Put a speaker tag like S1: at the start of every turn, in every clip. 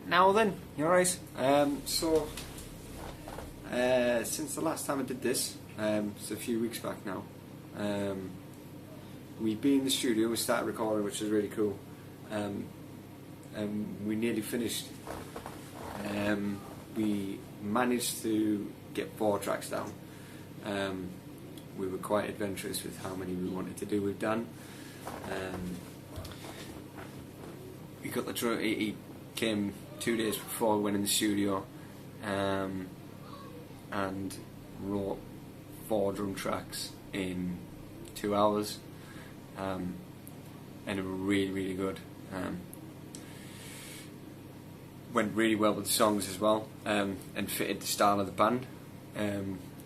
S1: Now then, you alright? Since the last time I did this, it's a few weeks back now, we've been in the studio, we started recording, which was really cool, and we nearly finished. We managed to get 4 tracks down. We were quite adventurous with how many we wanted to do with Dan. We got the drum. He came 2 days before we went in the studio, and wrote 4 drum tracks in 2 hours, and they were really good. Went really well with the songs as well, and fitted the style of the band,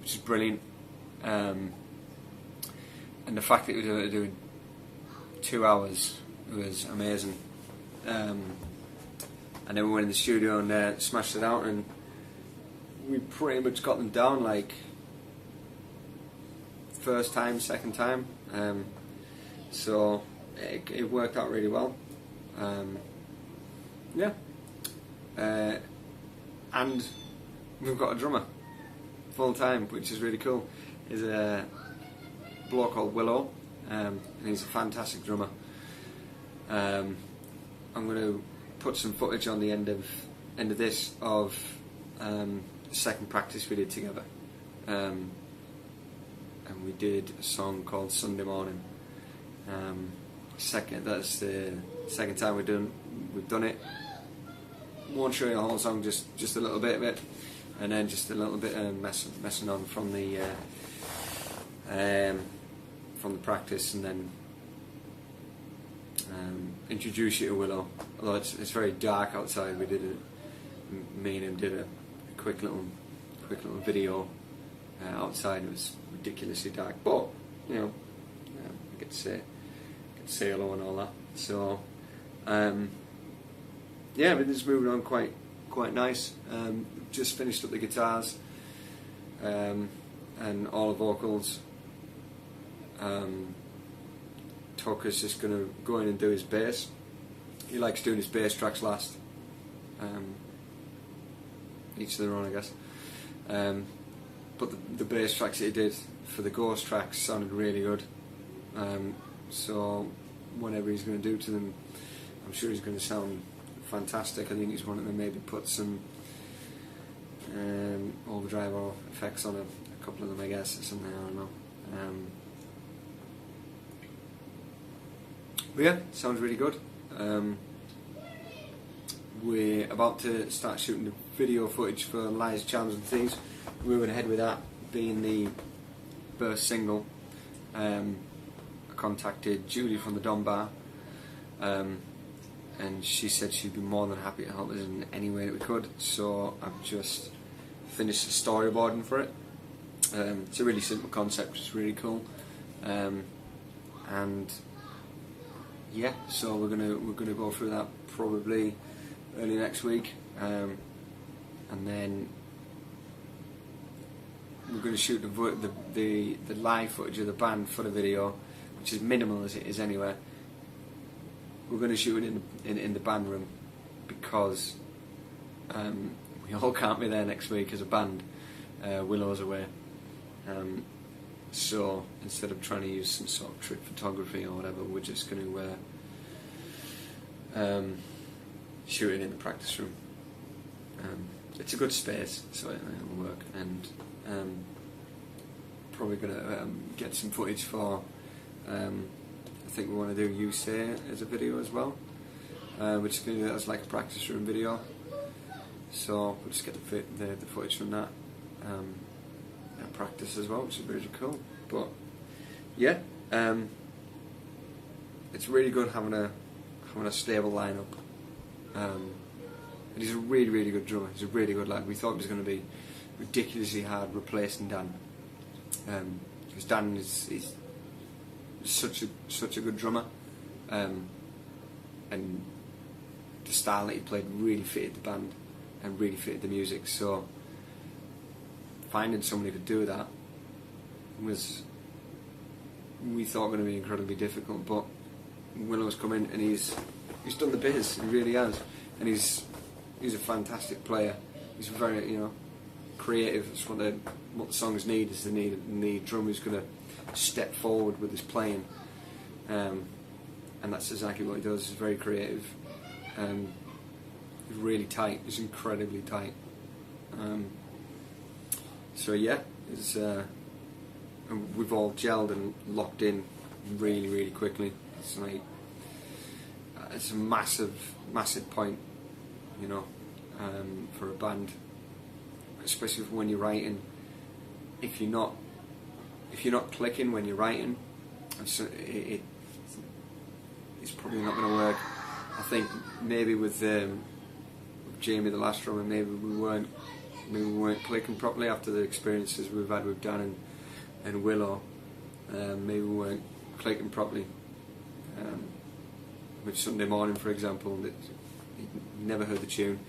S1: which is brilliant. And the fact that we were doing 2 hours was amazing. And then we went in the studio and smashed it out, and we pretty much got them down like first time, second time. So it worked out really well. Yeah. And we've got a drummer full time, which is really cool. He's a bloke called Willow, and he's a fantastic drummer. I'm going to put some footage on the end of this of the second practice we did together, and we did a song called Sunday Morning. That's the second time we've done it. Won't show you the whole song, just a little bit of it, and then just a little bit of messing on from the practice, and then introduce you to Willow. Although it's very dark outside, me and him did a quick little video outside. It was ridiculously dark, but you know, I get to say hello and all that. So yeah, everything's moving on quite nice. Just finished up the guitars, and all the vocals. Tucker's just going to go in and do his bass. He likes doing his bass tracks last. Each to their own, I guess. But the bass tracks that he did for the Ghost tracks sounded really good. So whatever he's going to do to them, I'm sure he's going to sound fantastic. I think he's wanting to maybe put some overdrive or effects on a couple of them, I guess, or something. I don't know. But yeah, sounds really good. We're about to start shooting the video footage for Lies, Charms and Thieves. We're moving ahead with that being the first single. I contacted Julie from the Don Bar, and she said she'd be more than happy to help us in any way that we could. So I've just finished the storyboarding for it. It's a really simple concept, which is really cool. And yeah, so we're gonna go through that probably early next week, and then we're going to shoot the live footage of the band for the video, which is minimal as it is anyway. We're going to shoot it in the band room because we all can't be there next week as a band. Willow's away, so instead of trying to use some sort of trick photography or whatever, we're just going to shoot it in the practice room. It's a good space, so it'll work, and probably going to get some footage for. I think we want to do You Say as a video as well, which is going to do that as like a practice room video. So we'll just get the footage from that. Practice as well, which is really cool. But yeah, it's really good having a stable lineup. And he's a really good drummer. He's a really good lad. We thought it was going to be ridiculously hard replacing Dan, because Dan is such a good drummer, and the style that he played really fitted the band and really fitted the music. So finding somebody to do that was, we thought, going to be incredibly difficult, but Willow's come in and he's done the biz. He really has, and he's He's a fantastic player. He's very, creative. That's what the songs need. Is they need the drummer who's going to step forward with his playing, and that's exactly what he does. He's very creative. He's really tight. He's incredibly tight. So yeah, we've all gelled and locked in really, really quickly. It's like it's a massive point, for a band, especially when you're writing. If you're not clicking when you're writing, it's probably not going to work. I think maybe with Jamie, the last drummer, maybe we weren't clicking properly after the experiences we've had with Dan and Willow. Maybe we weren't clicking properly. With Sunday Morning, for example, he never heard the tune,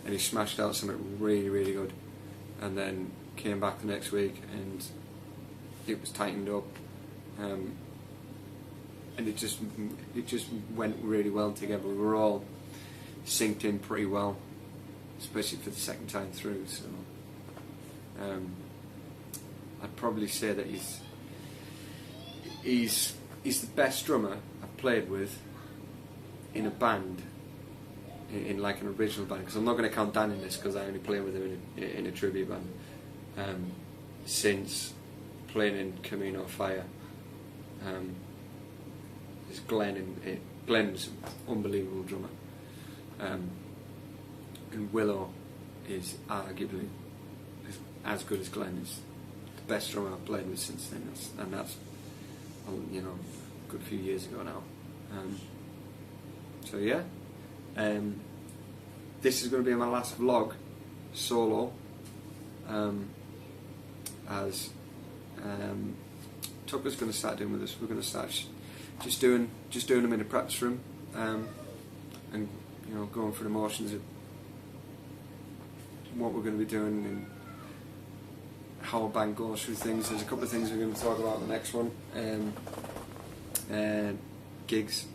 S1: and he smashed out something really, really good, and then came back the next week and it was tightened up, and it just went really well together. We were all synced in pretty well, especially for the second time through. So I'd probably say that he's the best drummer I've played with in a band, in like an original band, because I'm not going to count Dan in this because I only play with him in a tribute band, since playing in Camino Fire. It's Glenn's an unbelievable drummer, and Willow is arguably as good as Glenn. Is the best drummer I've played with since then, and that's a good few years ago now. So yeah, this is going to be my last vlog solo, as Tucker's going to start doing with us. We're going to start just doing them in a practice room, and going through the motions of what we're going to be doing and how a band goes through things. There's a couple of things we're going to talk about in the next one. Gigs.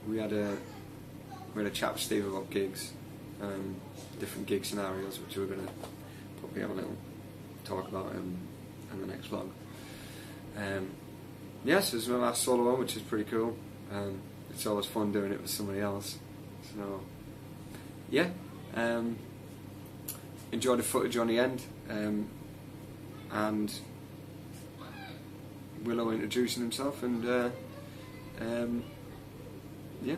S1: We had a chat with Steve about gigs, different gig scenarios, which we're going to probably have a little talk about in the next vlog. Yes, this is my last solo one, which is pretty cool. It's always fun doing it with somebody else. So yeah, enjoy the footage on the end, and Willow introducing himself, and yeah,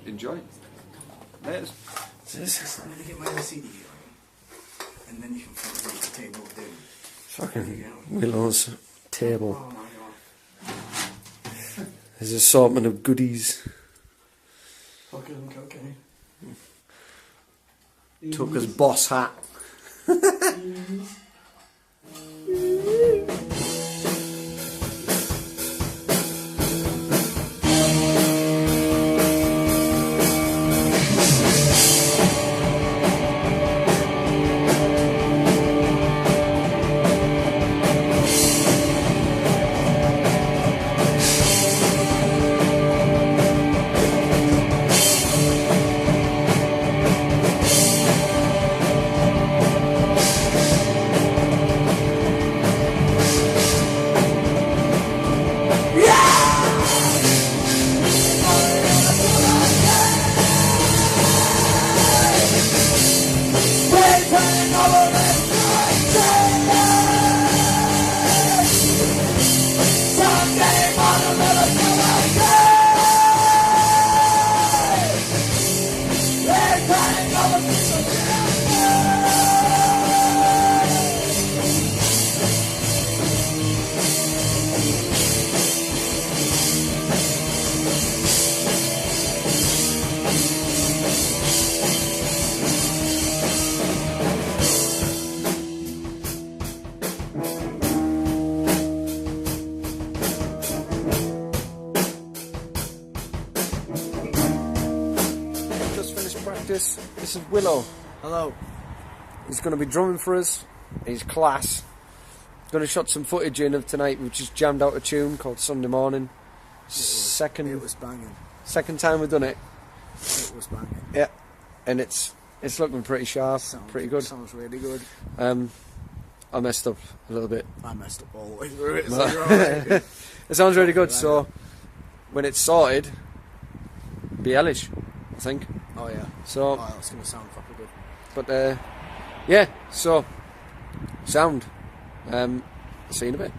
S1: enjoy. There's.
S2: I'm gonna get my LCD and then you can find the table down.
S3: Fucking Willow's table.
S2: Oh my god.
S3: There's an assortment of goodies.
S2: Fucking cocaine.
S3: Tucker's boss hat. This is Willow.
S2: Hello.
S3: He's going to be drumming for us. He's class. Going to shot some footage in of tonight. We've just jammed out a tune called Sunday Morning.
S2: It was banging.
S3: Second time we've done it.
S2: It was banging.
S3: Yeah, and it's It's looking pretty sharp, pretty good.
S2: Sounds really good.
S3: I messed up a little bit.
S2: I messed up all the way through it, so you're alright.
S3: It sounds really good. So when it's sorted, be hellish, I think.
S2: Oh yeah.
S3: So,
S2: Oh, that's gonna sound proper good.
S3: but yeah. So sound. See you in a bit.